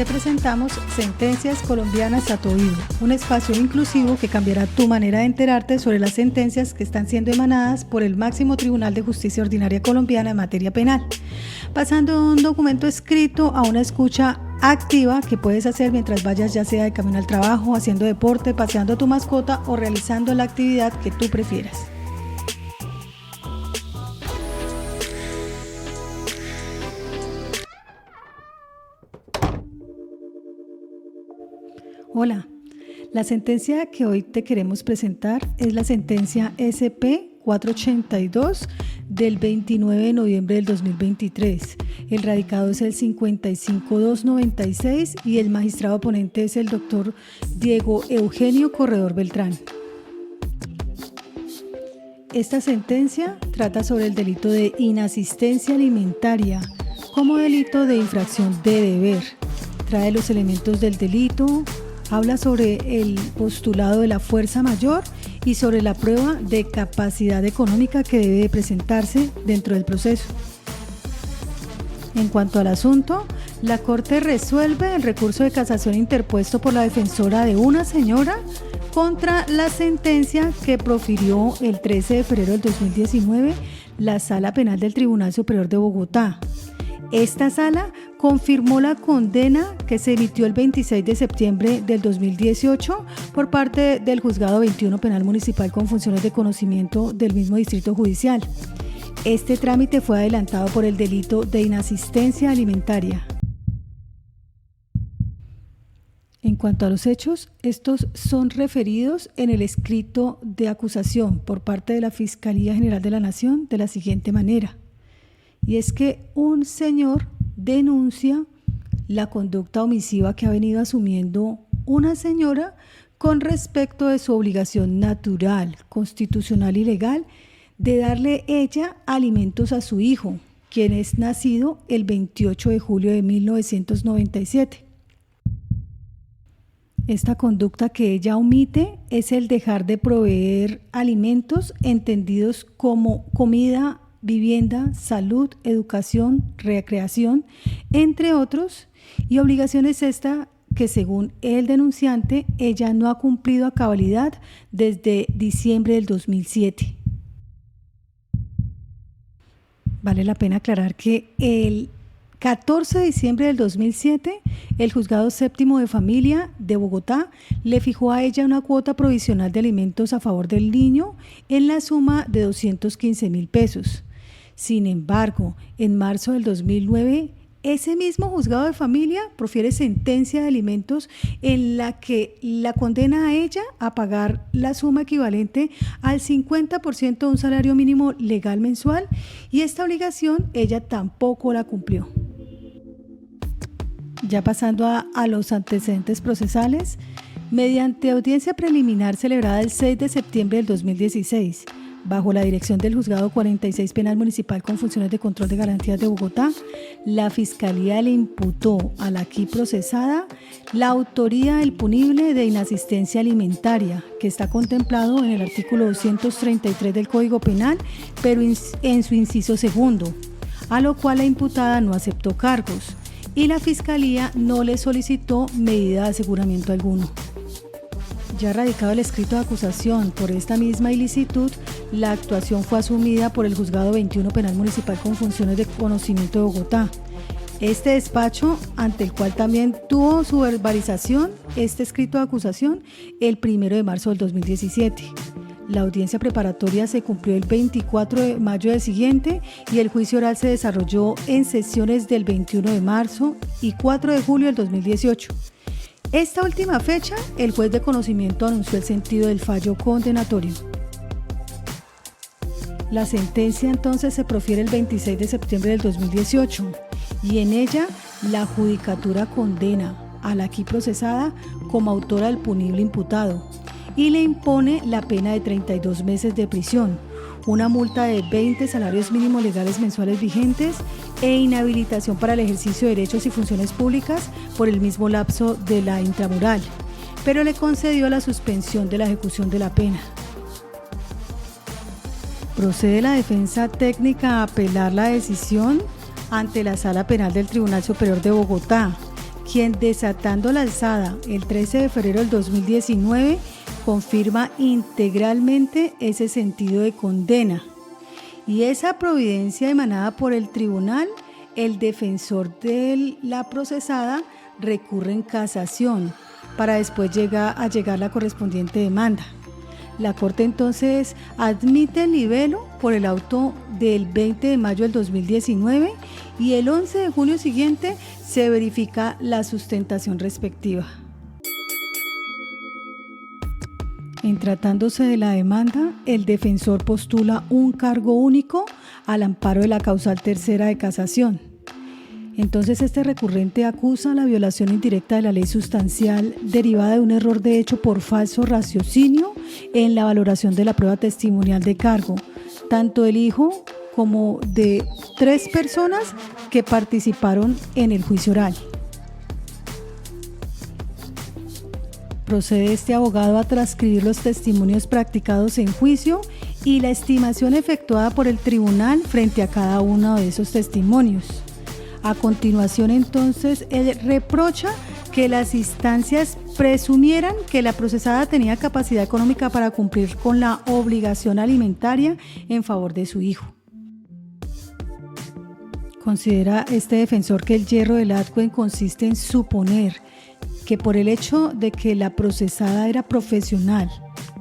te presentamos Sentencias Colombianas a tu oído, un espacio inclusivo que cambiará tu manera de enterarte sobre las sentencias que están siendo emanadas por el máximo Tribunal de Justicia Ordinaria Colombiana en materia penal, pasando de un documento escrito a una escucha activa que puedes hacer mientras vayas, ya sea de camino al trabajo, haciendo deporte, paseando a tu mascota o realizando la actividad que tú prefieras. Hola, la sentencia que hoy te queremos presentar es la sentencia SP 482 del 29 de noviembre del 2023. El radicado es el 55296 y el magistrado ponente es el doctor Diego Eugenio Corredor Beltrán. Esta sentencia trata sobre el delito de inasistencia alimentaria como delito de infracción de deber. Trae los elementos del delito, habla sobre el postulado de la fuerza mayor y sobre la prueba de capacidad económica que debe presentarse dentro del proceso. En cuanto al asunto, la Corte resuelve el recurso de casación interpuesto por la defensora de una señora contra la sentencia que profirió el 13 de febrero del 2019 la Sala Penal del Tribunal Superior de Bogotá. Esta sala confirmó la condena que se emitió el 26 de septiembre del 2018 por parte del Juzgado 21 Penal Municipal con funciones de conocimiento del mismo Distrito Judicial. Este trámite fue adelantado por el delito de inasistencia alimentaria. En cuanto a los hechos, estos son referidos en el escrito de acusación por parte de la Fiscalía General de la Nación de la siguiente manera. Y es que un señor denuncia la conducta omisiva que ha venido asumiendo una señora con respecto de su obligación natural, constitucional y legal de darle ella alimentos a su hijo, quien es nacido el 28 de julio de 1997. Esta conducta que ella omite es el dejar de proveer alimentos entendidos como comida, vivienda, salud, educación, recreación, entre otros, y obligaciones esta que según el denunciante, ella no ha cumplido a cabalidad desde diciembre del 2007. Vale la pena aclarar que el 14 de diciembre del 2007, el Juzgado Séptimo de Familia de Bogotá le fijó a ella una cuota provisional de alimentos a favor del niño en la suma de 215.000 pesos. Sin embargo, en marzo del 2009, ese mismo Juzgado de Familia profiere sentencia de alimentos en la que la condena a ella a pagar la suma equivalente al 50% de un salario mínimo legal mensual, y esta obligación ella tampoco la cumplió. Ya pasando a los antecedentes procesales, mediante audiencia preliminar celebrada el 6 de septiembre del 2016, bajo la dirección del Juzgado 46 Penal Municipal con funciones de control de garantías de Bogotá, la Fiscalía le imputó a la aquí procesada la autoría del punible de inasistencia alimentaria, que está contemplado en el artículo 233 del Código Penal, pero en su inciso segundo, a lo cual la imputada no aceptó cargos y la Fiscalía no le solicitó medida de aseguramiento alguno. Ya radicado el escrito de acusación por esta misma ilicitud, la actuación fue asumida por el Juzgado 21 Penal Municipal con funciones de conocimiento de Bogotá. Este despacho, ante el cual también tuvo su verbalización este escrito de acusación, el 1 de marzo del 2017. La audiencia preparatoria se cumplió el 24 de mayo del siguiente y el juicio oral se desarrolló en sesiones del 21 de marzo y 4 de julio del 2018. Esta última fecha, el juez de conocimiento anunció el sentido del fallo condenatorio. La sentencia entonces se profiere el 26 de septiembre del 2018 y en ella la judicatura condena a la aquí procesada como autora del punible imputado y le impone la pena de 32 meses de prisión, una multa de 20 salarios mínimos legales mensuales vigentes e inhabilitación para el ejercicio de derechos y funciones públicas por el mismo lapso de la intramural, pero le concedió la suspensión de la ejecución de la pena. Procede la defensa técnica a apelar la decisión ante la Sala Penal del Tribunal Superior de Bogotá, quien, desatando la alzada el 13 de febrero del 2019, confirma integralmente ese sentido de condena. Y esa providencia emanada por el tribunal, el defensor de la procesada recurre en casación para después llegar la correspondiente demanda. La Corte entonces admite el libelo por el auto del 20 de mayo del 2019 y el 11 de julio siguiente se verifica la sustentación respectiva. En tratándose de la demanda, el defensor postula un cargo único al amparo de la causal tercera de casación. Entonces este recurrente acusa la violación indirecta de la ley sustancial derivada de un error de hecho por falso raciocinio en la valoración de la prueba testimonial de cargo, tanto del hijo como de 3 personas que participaron en el juicio oral. Procede este abogado a transcribir los testimonios practicados en juicio y la estimación efectuada por el tribunal frente a cada uno de esos testimonios. A continuación, entonces, él reprocha que las instancias presumieran que la procesada tenía capacidad económica para cumplir con la obligación alimentaria en favor de su hijo. Considera este defensor que el yerro del adquen consiste en suponer que por el hecho de que la procesada era profesional,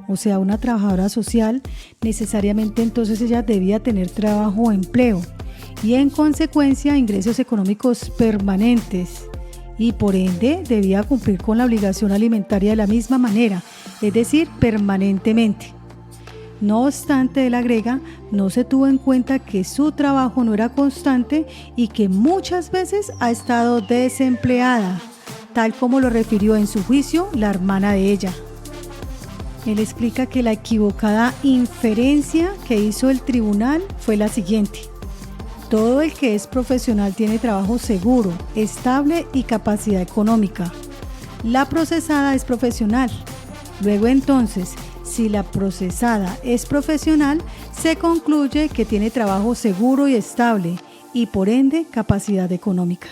o sea, una trabajadora social, necesariamente entonces ella debía tener trabajo o empleo y en consecuencia ingresos económicos permanentes y por ende debía cumplir con la obligación alimentaria de la misma manera, es decir, permanentemente. No obstante, él agrega, no se tuvo en cuenta que su trabajo no era constante y que muchas veces ha estado desempleada, tal como lo refirió en su juicio la hermana de ella. Él explica que la equivocada inferencia que hizo el tribunal fue la siguiente: todo el que es profesional tiene trabajo seguro, estable y capacidad económica. La procesada es profesional. Luego entonces, si la procesada es profesional, se concluye que tiene trabajo seguro y estable y por ende capacidad económica.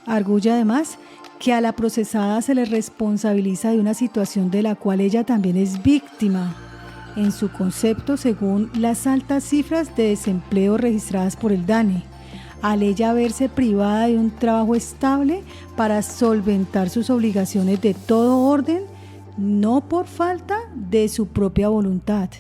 Arguye además que a la procesada se le responsabiliza de una situación de la cual ella también es víctima, en su concepto según las altas cifras de desempleo registradas por el DANE, al ella verse privada de un trabajo estable para solventar sus obligaciones de todo orden, no por falta de su propia voluntad.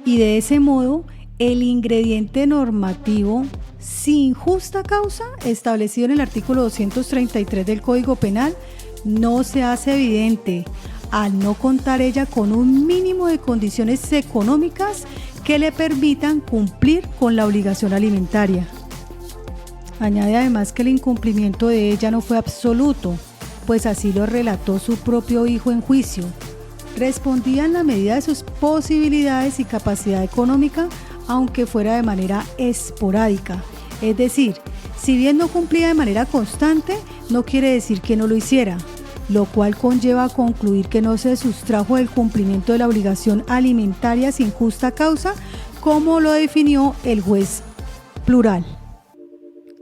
Y de ese modo, el ingrediente normativo sin justa causa establecido en el artículo 233 del Código Penal no se hace evidente al no contar ella con un mínimo de condiciones económicas que le permitan cumplir con la obligación alimentaria. Añade además que el incumplimiento de ella no fue absoluto, pues así lo relató su propio hijo en juicio. Respondía en la medida de sus posibilidades y capacidad económica, aunque fuera de manera esporádica. Es decir, si bien no cumplía de manera constante, no quiere decir que no lo hiciera, lo cual conlleva a concluir que no se sustrajo del cumplimiento de la obligación alimentaria sin justa causa, como lo definió el juez plural.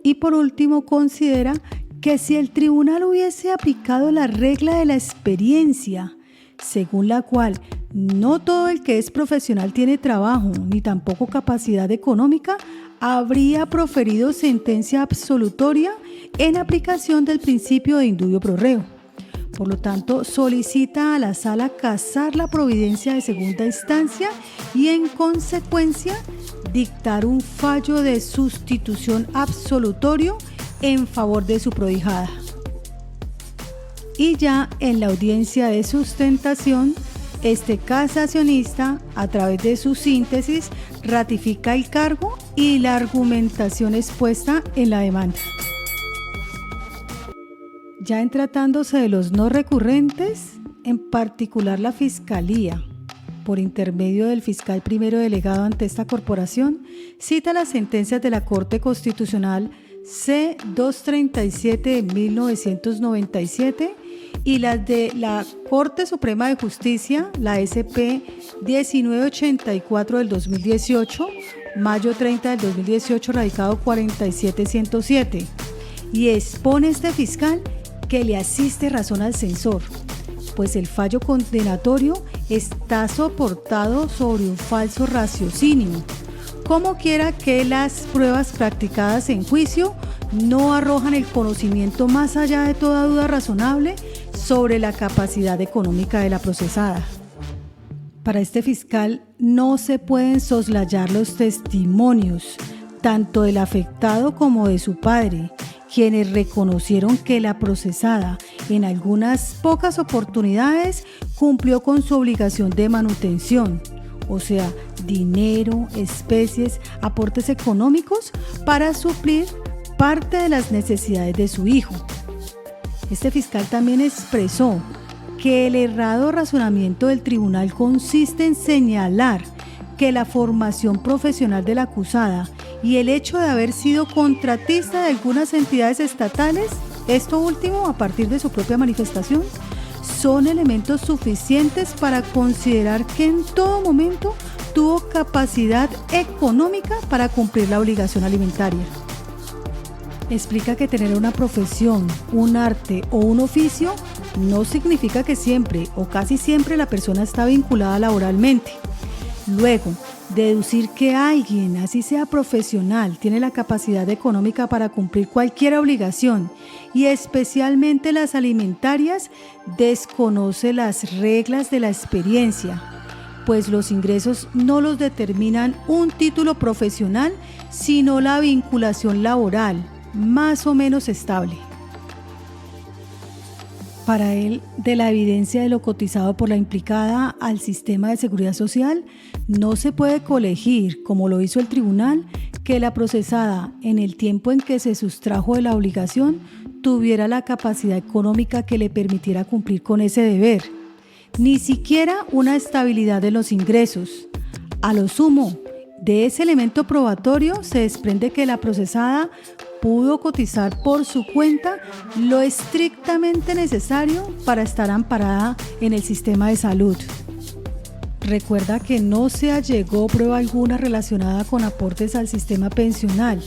Y por último, considera que si el tribunal hubiese aplicado la regla de la experiencia, según la cual no todo el que es profesional tiene trabajo ni tampoco capacidad económica, habría proferido sentencia absolutoria en aplicación del principio de indubio pro reo. Por lo tanto, solicita a la Sala casar la providencia de segunda instancia y, en consecuencia, dictar un fallo de sustitución absolutorio en favor de su prohijada. Y ya en la audiencia de sustentación, este casacionista, a través de su síntesis, ratifica el cargo y la argumentación expuesta en la demanda. Ya en tratándose de los no recurrentes, en particular la Fiscalía, por intermedio del fiscal primero delegado ante esta corporación, cita las sentencias de la Corte Constitucional C-237 de 1997 y las de la Corte Suprema de Justicia, la SP 1984 del 2018, mayo 30 del 2018, radicado 47107, y expone este fiscal que le asiste razón al censor, pues el fallo condenatorio está soportado sobre un falso raciocinio, como quiera que las pruebas practicadas en juicio no arrojan el conocimiento más allá de toda duda razonable sobre la capacidad económica de la procesada. Para este fiscal no se pueden soslayar los testimonios, tanto del afectado como de su padre, quienes reconocieron que la procesada en algunas pocas oportunidades cumplió con su obligación de manutención, o sea, dinero, especies, aportes económicos para suplir parte de las necesidades de su hijo. Este fiscal también expresó que el errado razonamiento del tribunal consiste en señalar que la formación profesional de la acusada y el hecho de haber sido contratista de algunas entidades estatales, esto último a partir de su propia manifestación, son elementos suficientes para considerar que en todo momento tuvo capacidad económica para cumplir la obligación alimentaria. Explica que tener una profesión, un arte o un oficio no significa que siempre o casi siempre la persona está vinculada laboralmente. Luego, deducir que alguien, así sea profesional, tiene la capacidad económica para cumplir cualquier obligación y especialmente las alimentarias, desconoce las reglas de la experiencia, pues los ingresos no los determinan un título profesional, sino la vinculación laboral, más o menos estable. Para él, de la evidencia de lo cotizado por la implicada al sistema de seguridad social, no se puede colegir, como lo hizo el tribunal, que la procesada, en el tiempo en que se sustrajo de la obligación, tuviera la capacidad económica que le permitiera cumplir con ese deber, ni siquiera una estabilidad de los ingresos. A lo sumo, de ese elemento probatorio se desprende que la procesada pudo cotizar por su cuenta lo estrictamente necesario para estar amparada en el sistema de salud. Recuerda que no se allegó prueba alguna relacionada con aportes al sistema pensional,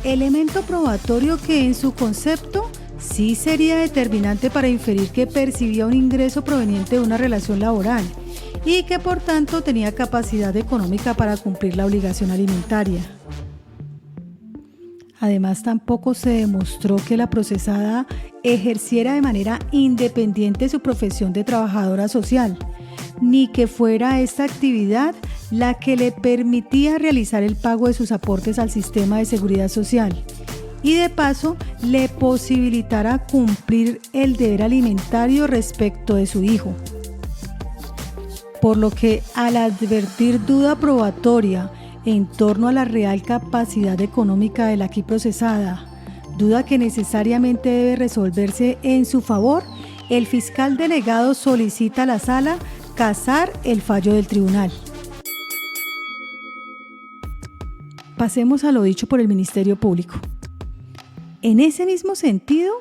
elemento probatorio que en su concepto sí sería determinante para inferir que percibía un ingreso proveniente de una relación laboral y que por tanto tenía capacidad económica para cumplir la obligación alimentaria. Además, tampoco se demostró que la procesada ejerciera de manera independiente su profesión de trabajadora social, ni que fuera esta actividad la que le permitía realizar el pago de sus aportes al sistema de seguridad social y de paso le posibilitara cumplir el deber alimentario respecto de su hijo. Por lo que, al advertir duda probatoria en torno a la real capacidad económica de la aquí procesada, duda que necesariamente debe resolverse en su favor, el fiscal delegado solicita a la sala casar el fallo del tribunal. Pasemos a lo dicho por el Ministerio Público. En ese mismo sentido,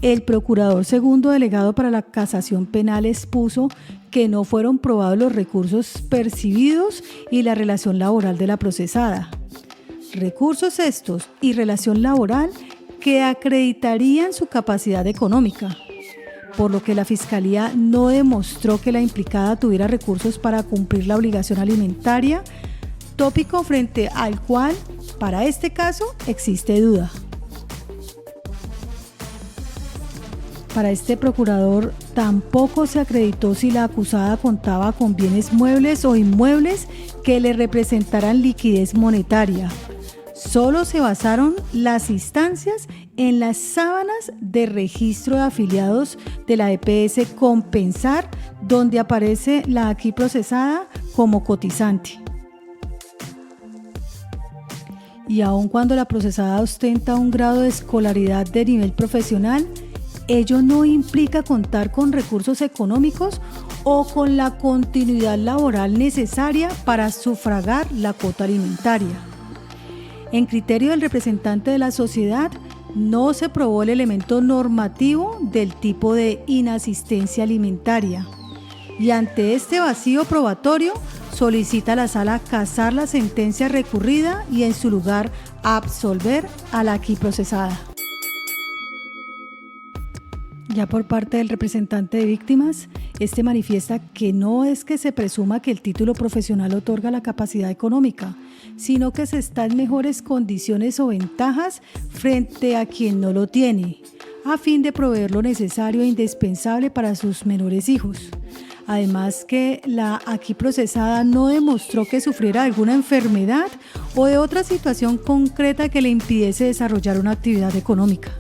el procurador segundo delegado para la casación penal expuso que no fueron probados los recursos percibidos y la relación laboral de la procesada. Recursos estos y relación laboral que acreditarían su capacidad económica, por lo que la Fiscalía no demostró que la implicada tuviera recursos para cumplir la obligación alimentaria, tópico frente al cual, para este caso, existe duda. Para este procurador tampoco se acreditó si la acusada contaba con bienes muebles o inmuebles que le representaran liquidez monetaria. Solo se basaron las instancias en las sábanas de registro de afiliados de la EPS Compensar, donde aparece la aquí procesada como cotizante. Y aun cuando la procesada ostenta un grado de escolaridad de nivel profesional, ello no implica contar con recursos económicos o con la continuidad laboral necesaria para sufragar la cuota alimentaria. En criterio del representante de la sociedad, no se probó el elemento normativo del tipo de inasistencia alimentaria. Y ante este vacío probatorio, solicita a la Sala casar la sentencia recurrida y en su lugar absolver a la aquí procesada. Ya por parte del representante de víctimas, este manifiesta que no es que se presuma que el título profesional otorga la capacidad económica, sino que se está en mejores condiciones o ventajas frente a quien no lo tiene, a fin de proveer lo necesario e indispensable para sus menores hijos. Además que la aquí procesada no demostró que sufriera alguna enfermedad o de otra situación concreta que le impidiese desarrollar una actividad económica.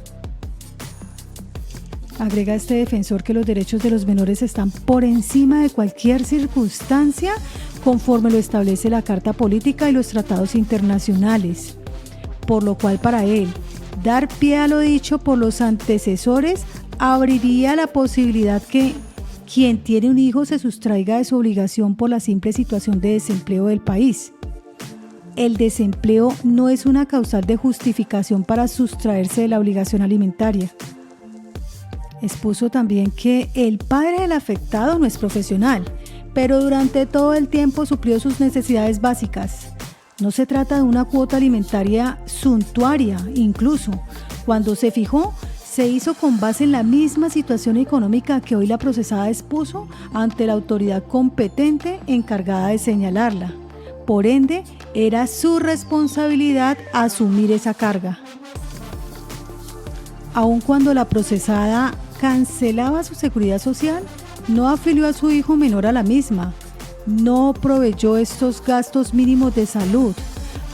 Agrega este defensor que los derechos de los menores están por encima de cualquier circunstancia conforme lo establece la Carta Política y los tratados internacionales, por lo cual para él, dar pie a lo dicho por los antecesores abriría la posibilidad que quien tiene un hijo se sustraiga de su obligación por la simple situación de desempleo del país. El desempleo no es una causal de justificación para sustraerse de la obligación alimentaria. Expuso también que el padre del afectado no es profesional, pero durante todo el tiempo suplió sus necesidades básicas. No se trata de una cuota alimentaria suntuaria, incluso cuando se fijó, se hizo con base en la misma situación económica que hoy la procesada expuso ante la autoridad competente encargada de señalarla. Por ende, era su responsabilidad asumir esa carga. Aun cuando la procesada cancelaba su seguridad social, no afilió a su hijo menor a la misma, no proveyó estos gastos mínimos de salud,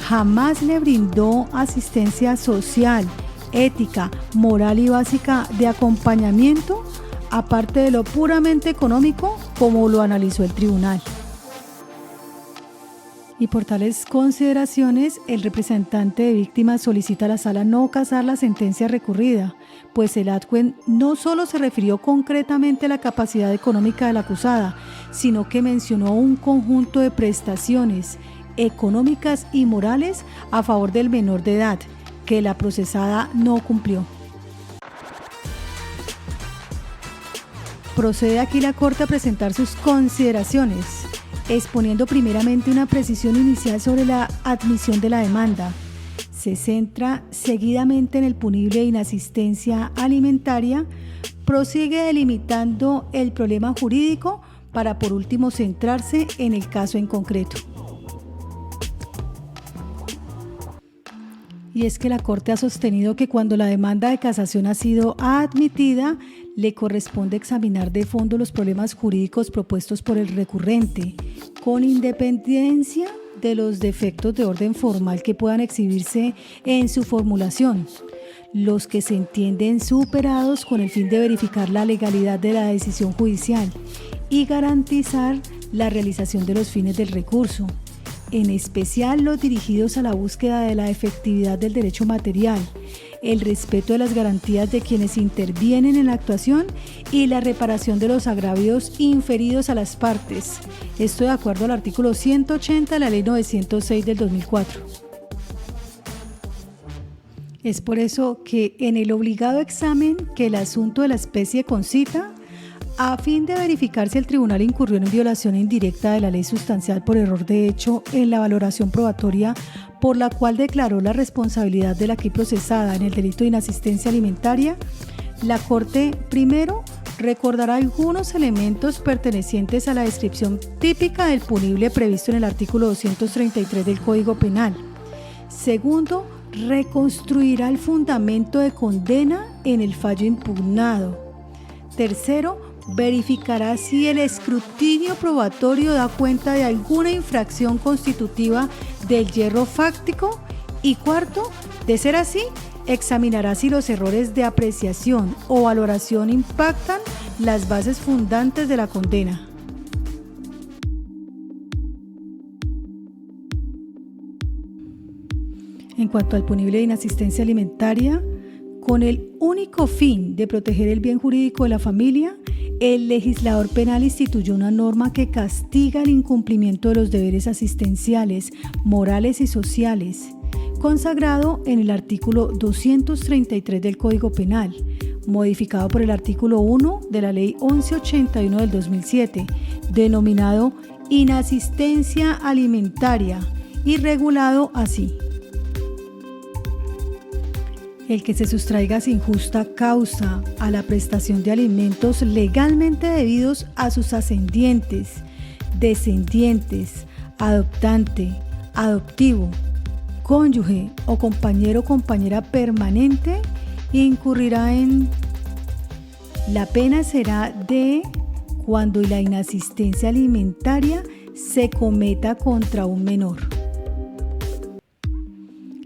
jamás le brindó asistencia social, ética, moral y básica de acompañamiento, aparte de lo puramente económico, como lo analizó el tribunal. Y por tales consideraciones, el representante de víctimas solicita a la Sala no casar la sentencia recurrida, pues el adjuen no solo se refirió concretamente a la capacidad económica de la acusada, sino que mencionó un conjunto de prestaciones económicas y morales a favor del menor de edad, que la procesada no cumplió. Procede aquí la Corte a presentar sus consideraciones, exponiendo primeramente una precisión inicial sobre la admisión de la demanda. Se centra seguidamente en el punible de inasistencia alimentaria, prosigue delimitando el problema jurídico para por último centrarse en el caso en concreto. Y es que la Corte ha sostenido que cuando la demanda de casación ha sido admitida, le corresponde examinar de fondo los problemas jurídicos propuestos por el recurrente, con independencia de los defectos de orden formal que puedan exhibirse en su formulación, los que se entienden superados con el fin de verificar la legalidad de la decisión judicial y garantizar la realización de los fines del recurso, en especial los dirigidos a la búsqueda de la efectividad del derecho material, el respeto de las garantías de quienes intervienen en la actuación y la reparación de los agravios inferidos a las partes. Esto de acuerdo al artículo 180 de la Ley 906 del 2004. Es por eso que en el obligado examen que el asunto de la especie concita, a fin de verificar si el tribunal incurrió en violación indirecta de la ley sustancial por error de hecho en la valoración probatoria por la cual declaró la responsabilidad de la aquí procesada en el delito de inasistencia alimentaria, la Corte primero recordará algunos elementos pertenecientes a la descripción típica del punible previsto en el artículo 233 del Código Penal. Segundo, reconstruirá el fundamento de condena en el fallo impugnado. Tercero, verificará si el escrutinio probatorio da cuenta de alguna infracción constitutiva del yerro fáctico. Y cuarto, de ser así, examinará si los errores de apreciación o valoración impactan las bases fundantes de la condena. En cuanto al punible de inasistencia alimentaria, con el único fin de proteger el bien jurídico de la familia, el legislador penal instituyó una norma que castiga el incumplimiento de los deberes asistenciales, morales y sociales, consagrado en el artículo 233 del Código Penal, modificado por el artículo 1 de la Ley 1181 del 2007, denominado inasistencia alimentaria y regulado así: el que se sustraiga sin justa causa a la prestación de alimentos legalmente debidos a sus ascendientes, descendientes, adoptante, adoptivo, cónyuge o compañero o compañera permanente, incurrirá en... La pena será de cuando la inasistencia alimentaria se cometa contra un menor.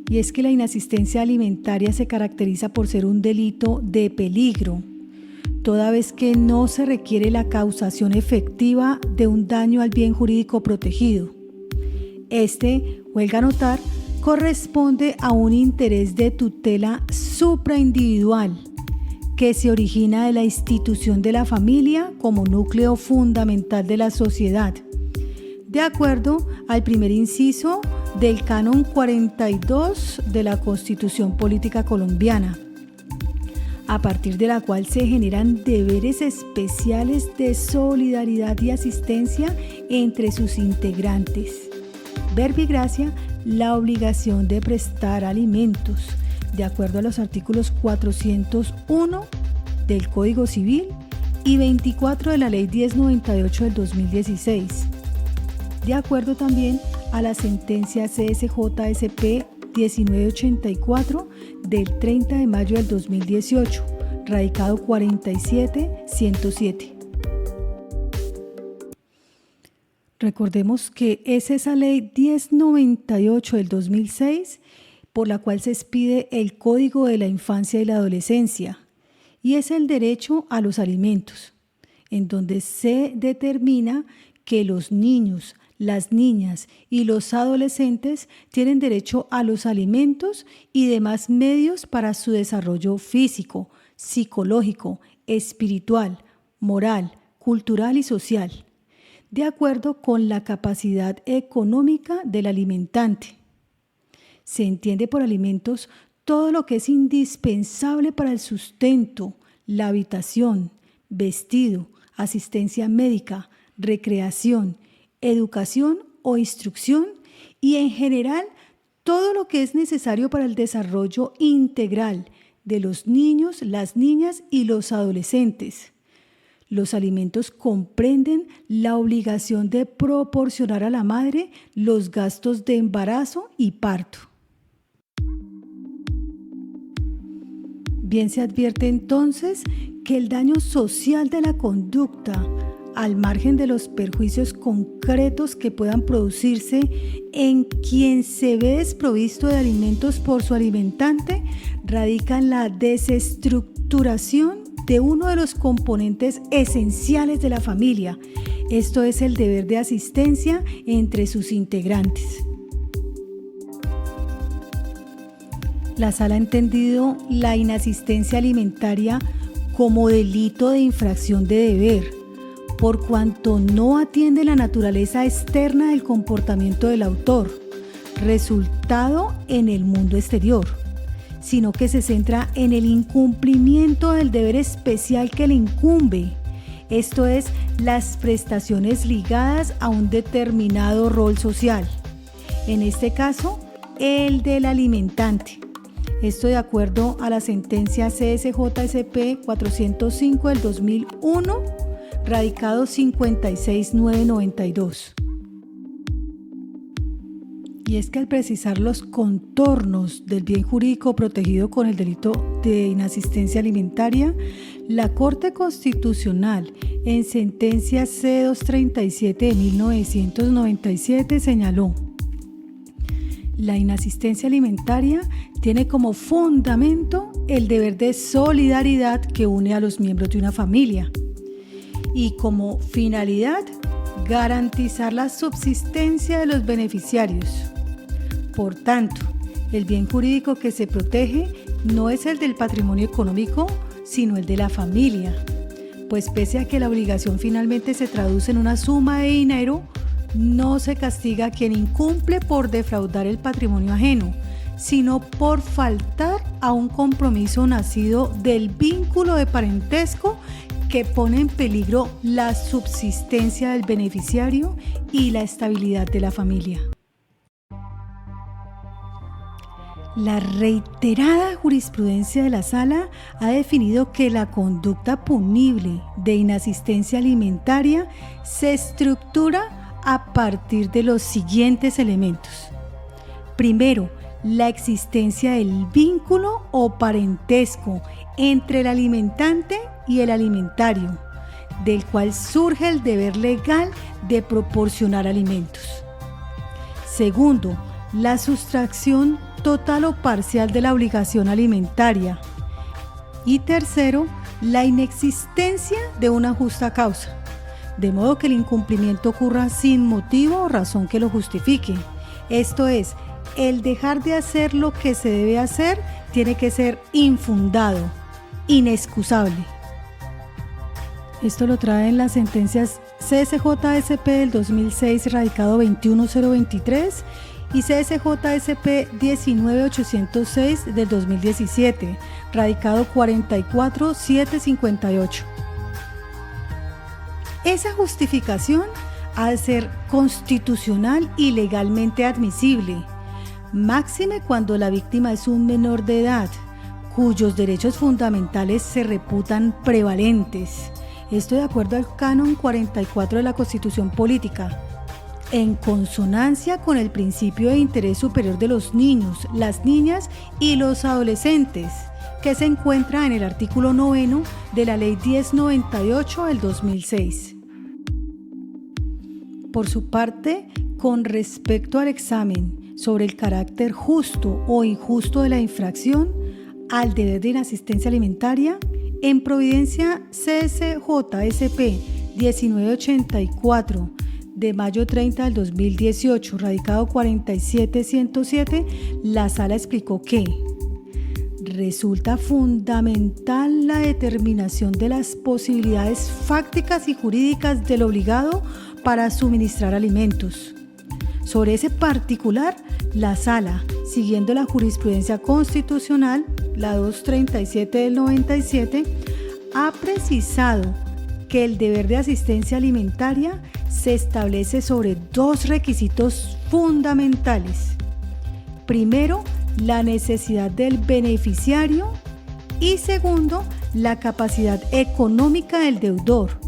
Y es que la inasistencia alimentaria se caracteriza por ser un delito de peligro, toda vez que no se requiere la causación efectiva de un daño al bien jurídico protegido. Este, huelga notar, corresponde a un interés de tutela supraindividual que se origina de la institución de la familia como núcleo fundamental de la sociedad, de acuerdo al primer inciso del Canon 42 de la Constitución Política Colombiana, a partir de la cual se generan deberes especiales de solidaridad y asistencia entre sus integrantes. Verbigracia, la obligación de prestar alimentos, de acuerdo a los artículos 401 del Código Civil y 24 de la Ley 1098 del 2016, de acuerdo también a la sentencia CSJSP 1984 del 30 de mayo del 2018, radicado 47-107. Recordemos que es esa Ley 1098 del 2006 por la cual se expide el Código de la Infancia y la Adolescencia, y es el derecho a los alimentos, en donde se determina que los niños, las niñas y los adolescentes tienen derecho a los alimentos y demás medios para su desarrollo físico, psicológico, espiritual, moral, cultural y social, de acuerdo con la capacidad económica del alimentante. Se entiende por alimentos todo lo que es indispensable para el sustento, la habitación, vestido, asistencia médica, recreación, educación o instrucción y en general todo lo que es necesario para el desarrollo integral de los niños, las niñas y los adolescentes. Los alimentos comprenden la obligación de proporcionar a la madre los gastos de embarazo y parto. Bien se advierte entonces que el daño social de la conducta, al margen de los perjuicios concretos que puedan producirse en quien se ve desprovisto de alimentos por su alimentante, radica en la desestructuración de uno de los componentes esenciales de la familia, esto es el deber de asistencia entre sus integrantes. La Sala ha entendido la inasistencia alimentaria como delito de infracción de deber, por cuanto no atiende la naturaleza externa del comportamiento del autor, resultado en el mundo exterior, sino que se centra en el incumplimiento del deber especial que le incumbe, esto es, las prestaciones ligadas a un determinado rol social, en este caso, el del alimentante. Esto de acuerdo a la sentencia CSJSP 405 del 2001, radicado 56992. Y es que al precisar los contornos del bien jurídico protegido con el delito de inasistencia alimentaria, la Corte Constitucional en sentencia C237 de 1997 señaló: la inasistencia alimentaria tiene como fundamento el deber de solidaridad que une a los miembros de una familia y como finalidad garantizar la subsistencia de los beneficiarios. Por tanto, el bien jurídico que se protege no es el del patrimonio económico, sino el de la familia, pues pese a que la obligación finalmente se traduce en una suma de dinero, no se castiga a quien incumple por defraudar el patrimonio ajeno, sino por faltar a un compromiso nacido del vínculo de parentesco que pone en peligro la subsistencia del beneficiario y la estabilidad de la familia. La reiterada jurisprudencia de la Sala ha definido que la conducta punible de inasistencia alimentaria se estructura a partir de los siguientes elementos. Primero, la existencia del vínculo o parentesco entre el alimentante y el alimentario, del cual surge el deber legal de proporcionar alimentos. Segundo, la sustracción total o parcial de la obligación alimentaria. Y tercero, la inexistencia de una justa causa, de modo que el incumplimiento ocurra sin motivo o razón que lo justifique. Esto es, el dejar de hacer lo que se debe hacer tiene que ser infundado, inexcusable. Esto lo traen las sentencias CSJSP del 2006, radicado 21023, y CSJSP 19806 del 2017, radicado 44758. Esa justificación ha de ser constitucional y legalmente admisible, máxime cuando la víctima es un menor de edad, cuyos derechos fundamentales se reputan prevalentes. Esto de acuerdo al Canon 44 de la Constitución Política, en consonancia con el principio de interés superior de los niños, las niñas y los adolescentes, que se encuentra en el artículo 9 de la Ley 1098 del 2006. Por su parte, con respecto al examen sobre el carácter justo o injusto de la infracción al deber de inasistencia alimentaria, en Providencia CSJSP 1984 de mayo 30 del 2018, radicado 47107, la Sala explicó que resulta fundamental la determinación de las posibilidades fácticas y jurídicas del obligado para suministrar alimentos. Sobre ese particular, la Sala, siguiendo la jurisprudencia constitucional, la 237 del 97, ha precisado que el deber de asistencia alimentaria se establece sobre dos requisitos fundamentales. Primero, la necesidad del beneficiario y segundo, la capacidad económica del deudor,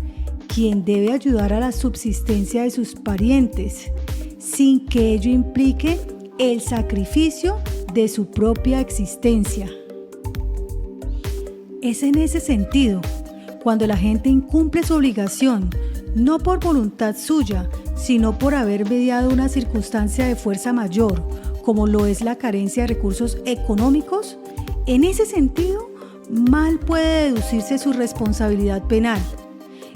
quien debe ayudar a la subsistencia de sus parientes, sin que ello implique el sacrificio de su propia existencia. Es en ese sentido, cuando la gente incumple su obligación, no por voluntad suya, sino por haber mediado una circunstancia de fuerza mayor, como lo es la carencia de recursos económicos, en ese sentido, mal puede deducirse su responsabilidad penal.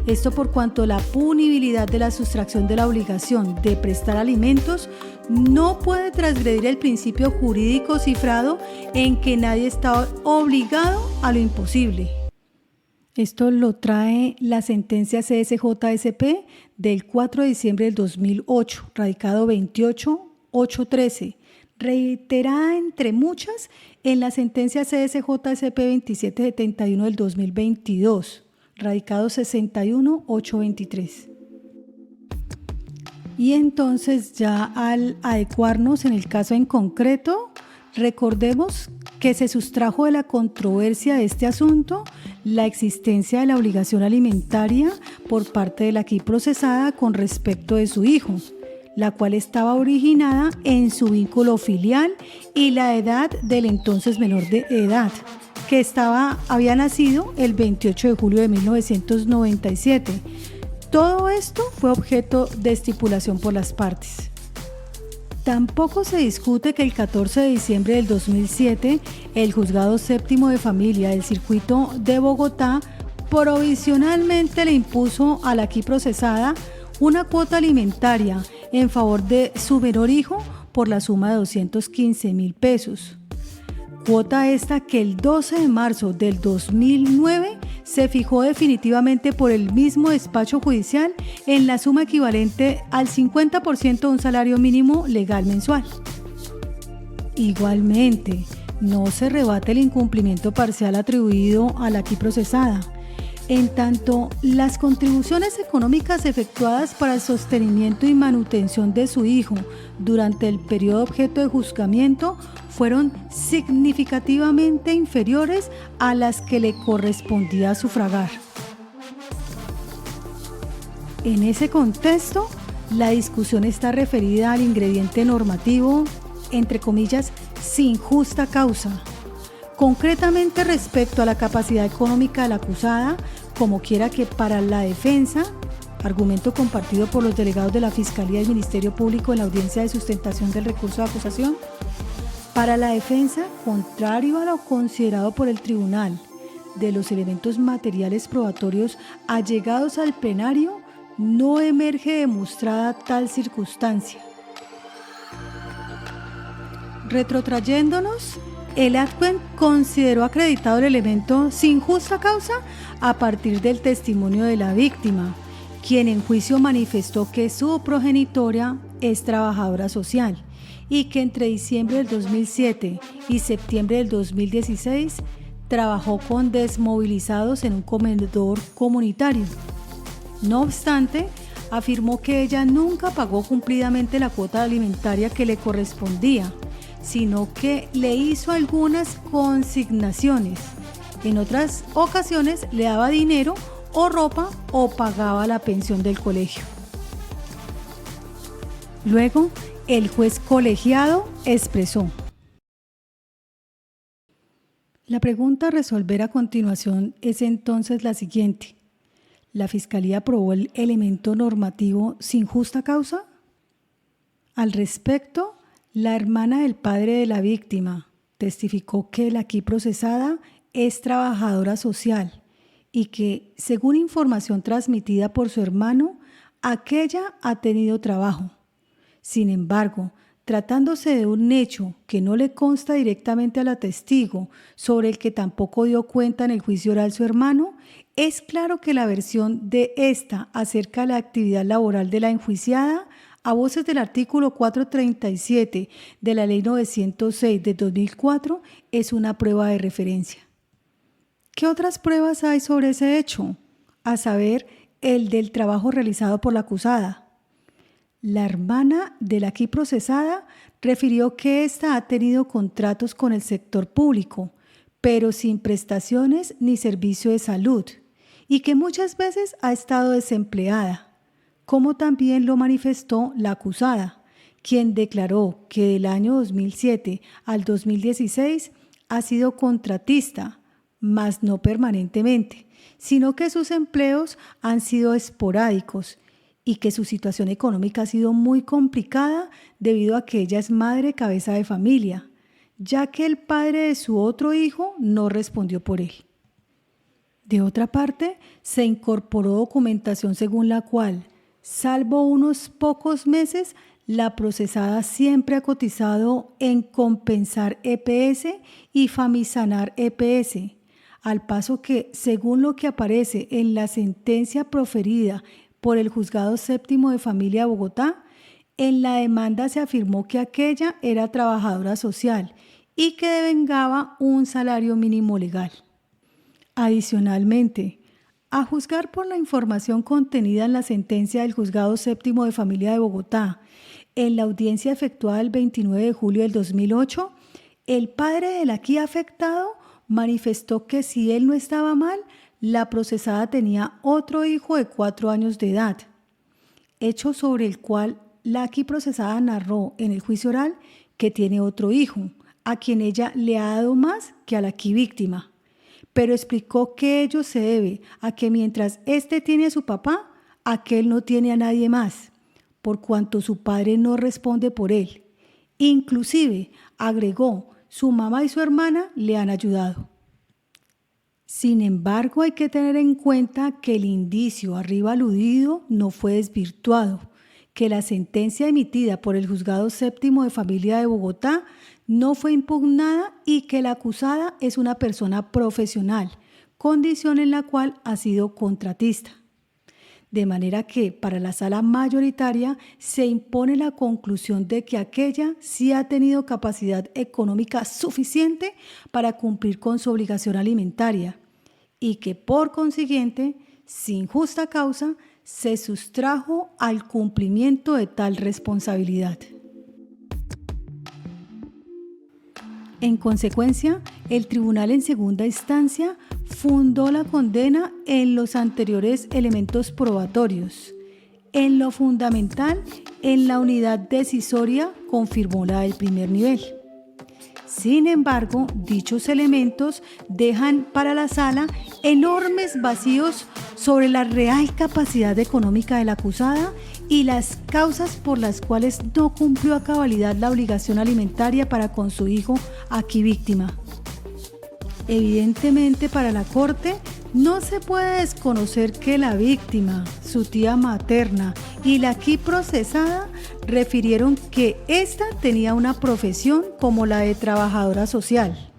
Esto por cuanto la punibilidad de la sustracción de la obligación de prestar alimentos no puede transgredir el principio jurídico cifrado en que nadie está obligado a lo imposible. Esto lo trae la sentencia CSJSP del 4 de diciembre del 2008, radicado 28813, reiterada entre muchas en la sentencia CSJSP 2771 del 2022, radicado 61823. Y entonces ya al adecuarnos en el caso en concreto, recordemos que se sustrajo de la controversia de este asunto la existencia de la obligación alimentaria por parte de la aquí procesada con respecto de su hijo, la cual estaba originada en su vínculo filial y la edad del entonces menor de edad, que había nacido el 28 de julio de 1997. Todo esto fue objeto de estipulación por las partes. Tampoco se discute que el 14 de diciembre del 2007, el Juzgado Séptimo de Familia del Circuito de Bogotá provisionalmente le impuso a la aquí procesada una cuota alimentaria en favor de su menor hijo por la suma de 215.000 pesos. Cuota esta que el 12 de marzo del 2009 se fijó definitivamente por el mismo despacho judicial en la suma equivalente al 50% de un salario mínimo legal mensual. Igualmente, no se rebate el incumplimiento parcial atribuido a la aquí procesada. En tanto, las contribuciones económicas efectuadas para el sostenimiento y manutención de su hijo durante el periodo objeto de juzgamiento fueron significativamente inferiores a las que le correspondía sufragar. En ese contexto, la discusión está referida al ingrediente normativo, entre comillas, sin justa causa. Concretamente respecto a la capacidad económica de la acusada, como quiera que para la defensa, argumento compartido por los delegados de la Fiscalía y el Ministerio Público en la audiencia de sustentación del recurso de acusación, para la defensa, contrario a lo considerado por el tribunal, de los elementos materiales probatorios allegados al plenario, no emerge demostrada tal circunstancia. Retrotrayéndonos, el adquent consideró acreditado el elemento sin justa causa a partir del testimonio de la víctima, quien en juicio manifestó que su progenitora es trabajadora social y que entre diciembre del 2007 y septiembre del 2016 trabajó con desmovilizados en un comedor comunitario. No obstante, afirmó que ella nunca pagó cumplidamente la cuota alimentaria que le correspondía, sino que le hizo algunas consignaciones. En otras ocasiones le daba dinero o ropa o pagaba la pensión del colegio. Luego, el juez colegiado expresó: la pregunta a resolver a continuación es entonces la siguiente. ¿La Fiscalía aprobó el elemento normativo sin justa causa? Al respecto, la hermana del padre de la víctima testificó que la aquí procesada es trabajadora social y que, según información transmitida por su hermano, aquella ha tenido trabajo. Sin embargo, tratándose de un hecho que no le consta directamente a la testigo, sobre el que tampoco dio cuenta en el juicio oral su hermano, es claro que la versión de esta acerca de la actividad laboral de la enjuiciada, a voces del artículo 437 de la Ley 906 de 2004, es una prueba de referencia. ¿Qué otras pruebas hay sobre ese hecho? A saber, el del trabajo realizado por la acusada. La hermana de la aquí procesada refirió que ésta ha tenido contratos con el sector público, pero sin prestaciones ni servicio de salud, y que muchas veces ha estado desempleada, como también lo manifestó la acusada, quien declaró que del año 2007 al 2016 ha sido contratista, mas no permanentemente, sino que sus empleos han sido esporádicos y que su situación económica ha sido muy complicada debido a que ella es madre cabeza de familia, ya que el padre de su otro hijo no respondió por él. De otra parte, se incorporó documentación según la cual, salvo unos pocos meses, la procesada siempre ha cotizado en Compensar EPS y Famisanar EPS, al paso que, según lo que aparece en la sentencia proferida por el Juzgado Séptimo de Familia de Bogotá, en la demanda se afirmó que aquella era trabajadora social y que devengaba un salario mínimo legal. Adicionalmente, a juzgar por la información contenida en la sentencia del Juzgado Séptimo de Familia de Bogotá, en la audiencia efectuada el 29 de julio del 2008, el padre del aquí afectado manifestó que si él no estaba mal, la procesada tenía otro hijo de 4 años de edad, hecho sobre el cual la aquí procesada narró en el juicio oral que tiene otro hijo, a quien ella le ha dado más que a la aquí víctima, pero explicó que ello se debe a que mientras éste tiene a su papá, aquel no tiene a nadie más, por cuanto su padre no responde por él. Inclusive, agregó, su mamá y su hermana le han ayudado. Sin embargo, hay que tener en cuenta que el indicio arriba aludido no fue desvirtuado, que la sentencia emitida por el Juzgado Séptimo de Familia de Bogotá no fue impugnada y que la acusada es una persona profesional, condición en la cual ha sido contratista. De manera que para la sala mayoritaria se impone la conclusión de que aquella sí ha tenido capacidad económica suficiente para cumplir con su obligación alimentaria y que por consiguiente, sin justa causa, se sustrajo al cumplimiento de tal responsabilidad. En consecuencia, el tribunal en segunda instancia fundó la condena en los anteriores elementos probatorios. En lo fundamental, en la unidad decisoria confirmó la del primer nivel. Sin embargo, dichos elementos dejan para la sala enormes vacíos sobre la real capacidad económica de la acusada y las causas por las cuales no cumplió a cabalidad la obligación alimentaria para con su hijo, aquí víctima. Evidentemente, para la Corte no se puede desconocer que la víctima, su tía materna y la aquí procesada refirieron que ésta tenía una profesión como la de trabajadora social.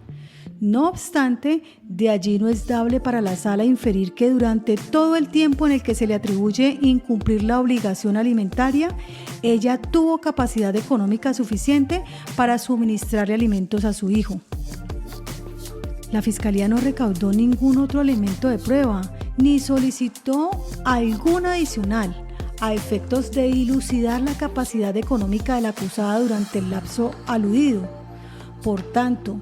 No obstante, de allí no es dable para la sala inferir que durante todo el tiempo en el que se le atribuye incumplir la obligación alimentaria, ella tuvo capacidad económica suficiente para suministrarle alimentos a su hijo. La Fiscalía no recaudó ningún otro elemento de prueba, ni solicitó algún adicional, a efectos de dilucidar la capacidad económica de la acusada durante el lapso aludido. Por tanto,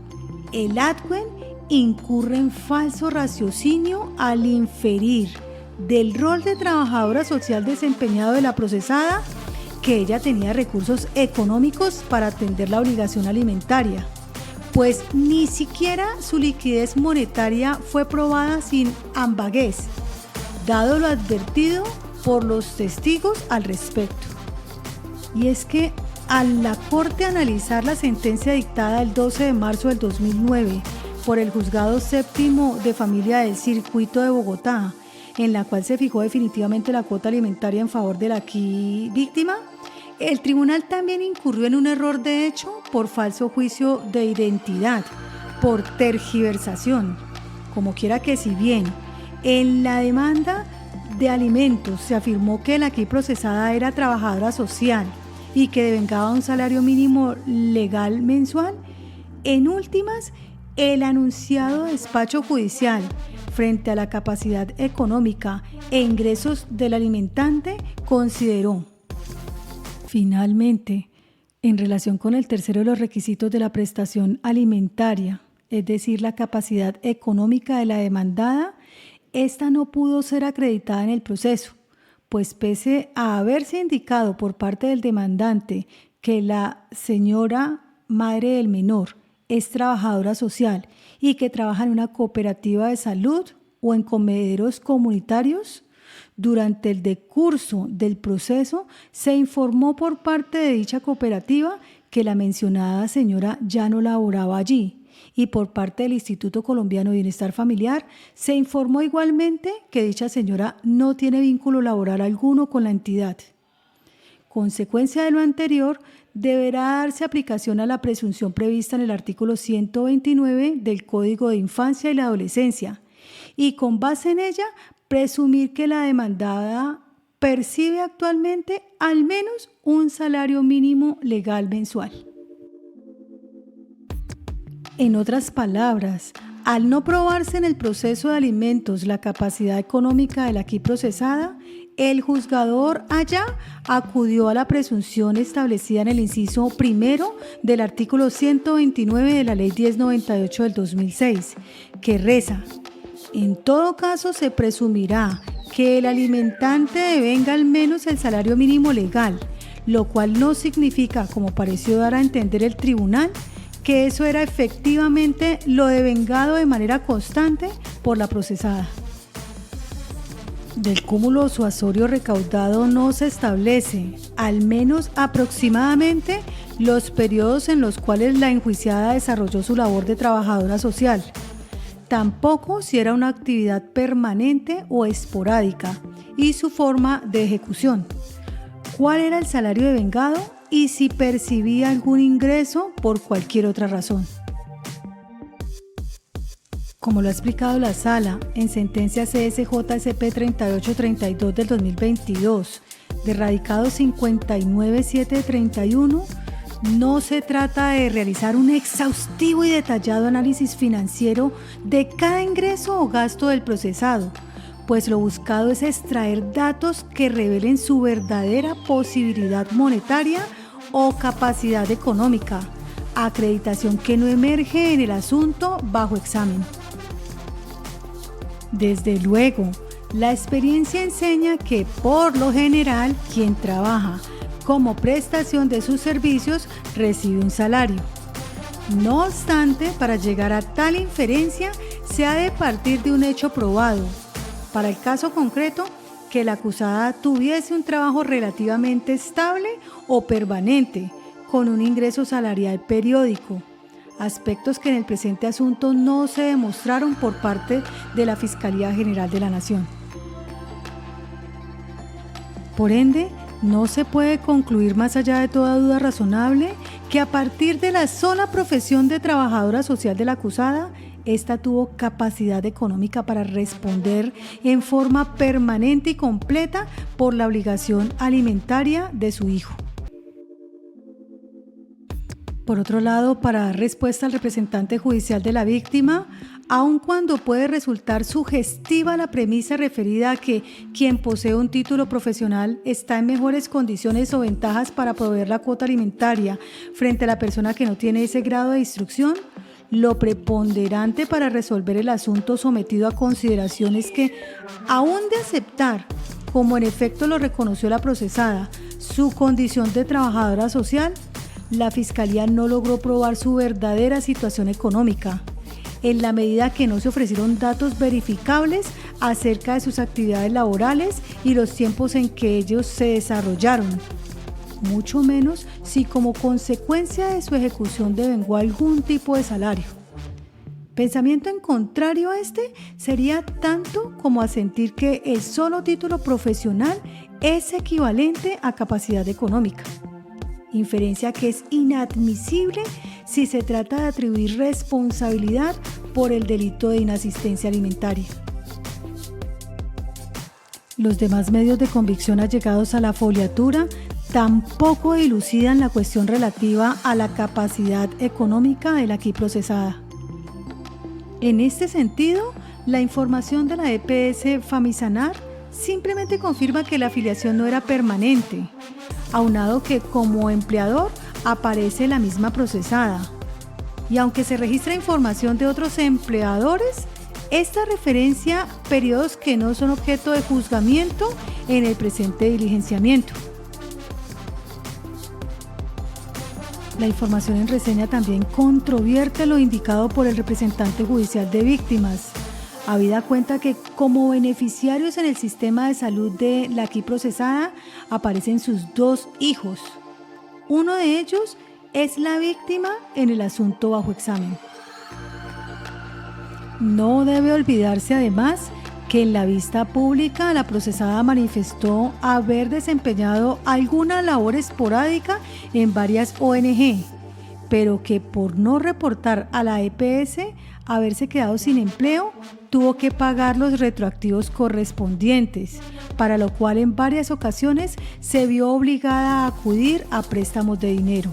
el adven incurre en falso raciocinio al inferir del rol de trabajadora social desempeñado de la procesada que ella tenía recursos económicos para atender la obligación alimentaria, pues ni siquiera su liquidez monetaria fue probada sin ambaguez, dado lo advertido por los testigos al respecto. Y es que al la Corte analizar la sentencia dictada el 12 de marzo del 2009 por el Juzgado Séptimo de Familia del Circuito de Bogotá, en la cual se fijó definitivamente la cuota alimentaria en favor de la aquí víctima, el tribunal también incurrió en un error de hecho por falso juicio de identidad, por tergiversación. Como quiera que, si bien en la demanda de alimentos se afirmó que la aquí procesada era trabajadora social y que devengaba un salario mínimo legal mensual, en últimas, el anunciado despacho judicial, frente a la capacidad económica e ingresos del alimentante, consideró: finalmente, en relación con el tercero de los requisitos de la prestación alimentaria, es decir, la capacidad económica de la demandada, esta no pudo ser acreditada en el proceso, pues pese a haberse indicado por parte del demandante que la señora madre del menor es trabajadora social y que trabaja en una cooperativa de salud o en comederos comunitarios, durante el decurso del proceso se informó por parte de dicha cooperativa que la mencionada señora ya no laboraba allí, y por parte del Instituto Colombiano de Bienestar Familiar se informó igualmente que dicha señora no tiene vínculo laboral alguno con la entidad. Consecuencia de lo anterior, deberá darse aplicación a la presunción prevista en el artículo 129 del Código de Infancia y la Adolescencia, y con base en ella, presumir que la demandada percibe actualmente al menos un salario mínimo legal mensual. En otras palabras, al no probarse en el proceso de alimentos la capacidad económica de la aquí procesada, el juzgador allá acudió a la presunción establecida en el inciso primero del artículo 129 de la Ley 1098 del 2006, que reza: en todo caso se presumirá que el alimentante devenga al menos el salario mínimo legal, lo cual no significa, como pareció dar a entender el tribunal, que eso era efectivamente lo devengado de manera constante por la procesada. Del cúmulo usuario recaudado no se establece, al menos aproximadamente, los periodos en los cuales la enjuiciada desarrolló su labor de trabajadora social. Tampoco si era una actividad permanente o esporádica y su forma de ejecución. ¿Cuál era el salario devengado y si percibía algún ingreso por cualquier otra razón? Como lo ha explicado la Sala en sentencia CSJ-SP 3832 del 2022, de radicado 59731, No se trata de realizar un exhaustivo y detallado análisis financiero de cada ingreso o gasto del procesado, pues lo buscado es extraer datos que revelen su verdadera posibilidad monetaria o capacidad económica, acreditación que no emerge en el asunto bajo examen. Desde luego, la experiencia enseña que, por lo general, quien trabaja como prestación de sus servicios recibe un salario. No obstante, para llegar a tal inferencia se ha de partir de un hecho probado. Para el caso concreto, que la acusada tuviese un trabajo relativamente estable o permanente, con un ingreso salarial periódico, aspectos que en el presente asunto no se demostraron por parte de la Fiscalía General de la Nación. Por ende, no se puede concluir más allá de toda duda razonable que a partir de la sola profesión de trabajadora social de la acusada, ésta tuvo capacidad económica para responder en forma permanente y completa por la obligación alimentaria de su hijo. Por otro lado, para dar respuesta al representante judicial de la víctima, aun cuando puede resultar sugestiva la premisa referida a que quien posee un título profesional está en mejores condiciones o ventajas para proveer la cuota alimentaria frente a la persona que no tiene ese grado de instrucción, lo preponderante para resolver el asunto sometido a consideración es que, aun de aceptar, como en efecto lo reconoció la procesada, su condición de trabajadora social, la Fiscalía no logró probar su verdadera situación económica, en la medida que no se ofrecieron datos verificables acerca de sus actividades laborales y los tiempos en que ellos se desarrollaron, mucho menos si como consecuencia de su ejecución devengó algún tipo de salario. Pensamiento en contrario a este sería tanto como asentir que el solo título profesional es equivalente a capacidad económica. Inferencia que es inadmisible si se trata de atribuir responsabilidad por el delito de inasistencia alimentaria. Los demás medios de convicción allegados a la foliatura tampoco dilucidan la cuestión relativa a la capacidad económica de la aquí procesada. En este sentido, la información de la EPS Famisanar simplemente confirma que la afiliación no era permanente, aunado que como empleador aparece la misma procesada. Y aunque se registra información de otros empleadores, esta referencia periodos que no son objeto de juzgamiento en el presente diligenciamiento. La información en reseña también controvierte lo indicado por el representante judicial de víctimas, habida cuenta que como beneficiarios en el sistema de salud de la aquí procesada aparecen sus dos hijos. Uno de ellos es la víctima en el asunto bajo examen. No debe olvidarse además que en la vista pública la procesada manifestó haber desempeñado alguna labor esporádica en varias ONG, pero que por no reportar a la EPS haberse quedado sin empleo, tuvo que pagar los retroactivos correspondientes, para lo cual en varias ocasiones se vio obligada a acudir a préstamos de dinero.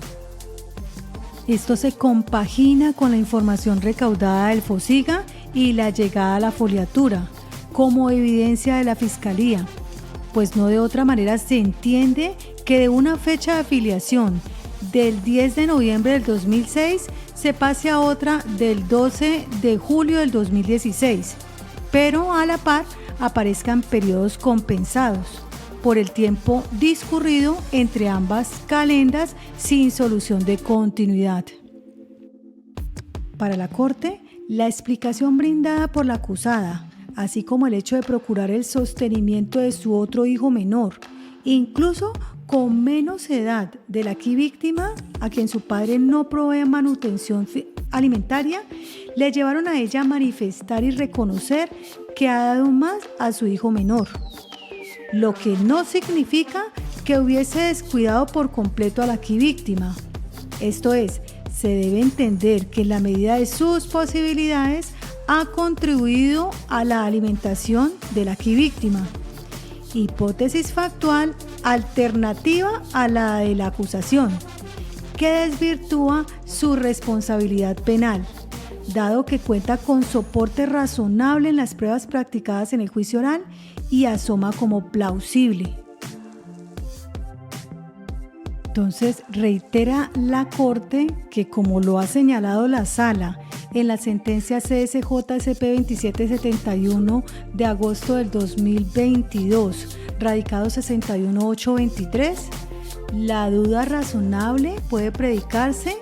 Esto se compagina con la información recaudada del FOSIGA y la llegada a la foliatura, como evidencia de la Fiscalía, pues no de otra manera se entiende que de una fecha de afiliación del 10 de noviembre del 2006 se pase a otra del 12 de julio del 2016, pero a la par aparezcan periodos compensados por el tiempo discurrido entre ambas calendas sin solución de continuidad. Para la Corte, la explicación brindada por la acusada, así como el hecho de procurar el sostenimiento de su otro hijo menor, incluso con menos edad de la aquí víctima, a quien su padre no provee manutención alimentaria, le llevaron a ella a manifestar y reconocer que ha dado más a su hijo menor, lo que no significa que hubiese descuidado por completo a la aquí víctima. Esto es, se debe entender que en la medida de sus posibilidades ha contribuido a la alimentación de la aquí víctima. Hipótesis factual alternativa a la de la acusación, que desvirtúa su responsabilidad penal, dado que cuenta con soporte razonable en las pruebas practicadas en el juicio oral y asoma como plausible. Entonces, reitera la Corte que, como lo ha señalado la Sala en la sentencia CSJ-SP 2771 de agosto del 2022, radicado 61823, la duda razonable puede predicarse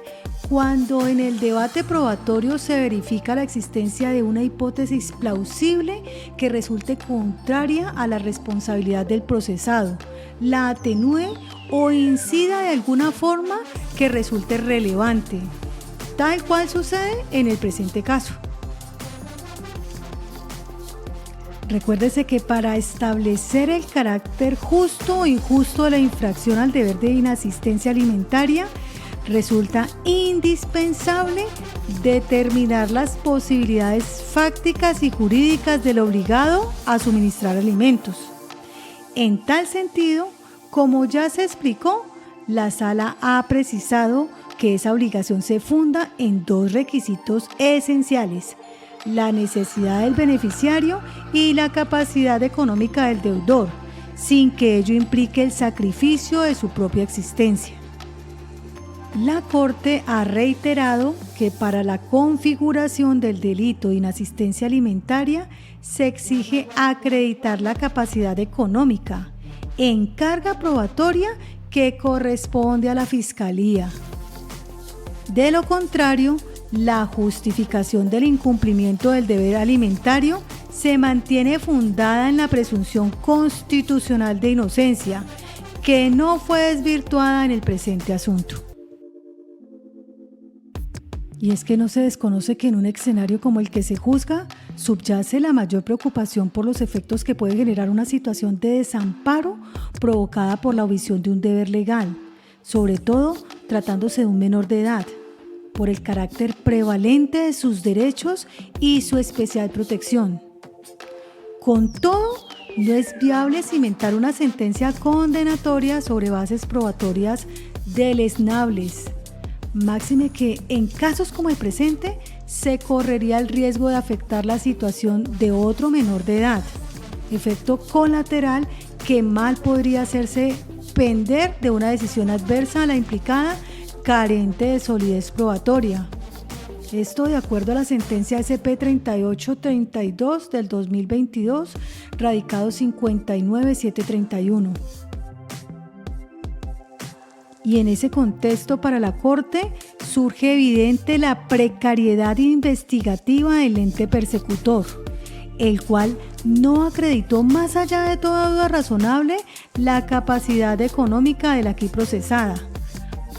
cuando en el debate probatorio se verifica la existencia de una hipótesis plausible que resulte contraria a la responsabilidad del procesado, la atenúe o incida de alguna forma que resulte relevante, tal cual sucede en el presente caso. Recuérdese que para establecer el carácter justo o injusto de la infracción al deber de inasistencia alimentaria, resulta indispensable determinar las posibilidades fácticas y jurídicas del obligado a suministrar alimentos. En tal sentido, como ya se explicó, la Sala ha precisado que esa obligación se funda en dos requisitos esenciales: la necesidad del beneficiario y la capacidad económica del deudor, sin que ello implique el sacrificio de su propia existencia. La Corte ha reiterado que para la configuración del delito de inasistencia alimentaria se exige acreditar la capacidad económica en carga probatoria que corresponde a la Fiscalía. De lo contrario, la justificación del incumplimiento del deber alimentario se mantiene fundada en la presunción constitucional de inocencia, que no fue desvirtuada en el presente asunto. Y es que no se desconoce que en un escenario como el que se juzga, subyace la mayor preocupación por los efectos que puede generar una situación de desamparo provocada por la omisión de un deber legal, sobre todo tratándose de un menor de edad, por el carácter prevalente de sus derechos y su especial protección. Con todo, no es viable cimentar una sentencia condenatoria sobre bases probatorias deleznables, máxime que en casos como el presente se correría el riesgo de afectar la situación de otro menor de edad, efecto colateral que mal podría hacerse pender de una decisión adversa a la implicada carente de solidez probatoria. Esto de acuerdo a la sentencia SP 3832 del 2022, radicado 59731. Y en ese contexto para la Corte surge evidente la precariedad investigativa del ente persecutor, el cual no acreditó más allá de toda duda razonable la capacidad económica de la aquí procesada.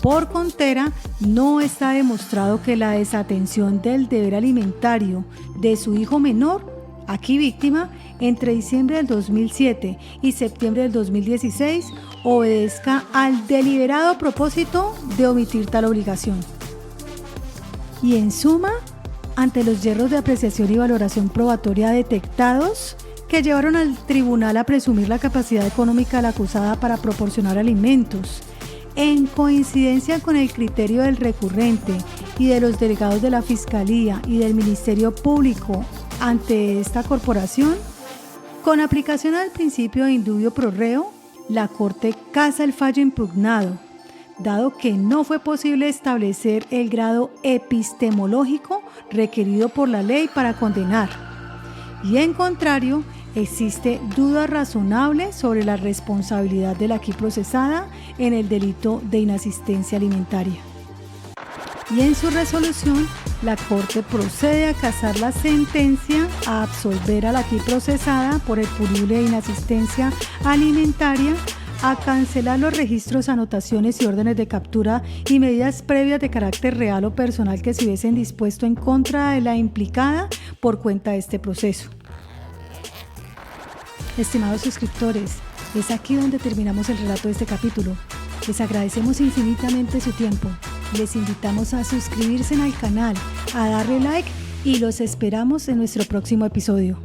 Por contera, no está demostrado que la desatención del deber alimentario de su hijo menor, aquí víctima, entre diciembre del 2007 y septiembre del 2016, obedezca al deliberado propósito de omitir tal obligación. Y en suma, ante los yerros de apreciación y valoración probatoria detectados, que llevaron al tribunal a presumir la capacidad económica de la acusada para proporcionar alimentos, en coincidencia con el criterio del recurrente y de los delegados de la Fiscalía y del Ministerio Público ante esta corporación, con aplicación al principio de indubio pro reo, la Corte casa el fallo impugnado, dado que no fue posible establecer el grado epistemológico requerido por la ley para condenar. Y en contrario, existe duda razonable sobre la responsabilidad de la aquí procesada en el delito de inasistencia alimentaria. Y en su resolución, la Corte procede a casar la sentencia, a absolver a la aquí procesada por el punible de inasistencia alimentaria, a cancelar los registros, anotaciones y órdenes de captura y medidas previas de carácter real o personal que se hubiesen dispuesto en contra de la implicada por cuenta de este proceso. Estimados suscriptores, es aquí donde terminamos el relato de este capítulo. Les agradecemos infinitamente su tiempo. Les invitamos a suscribirse al canal, a darle like y los esperamos en nuestro próximo episodio.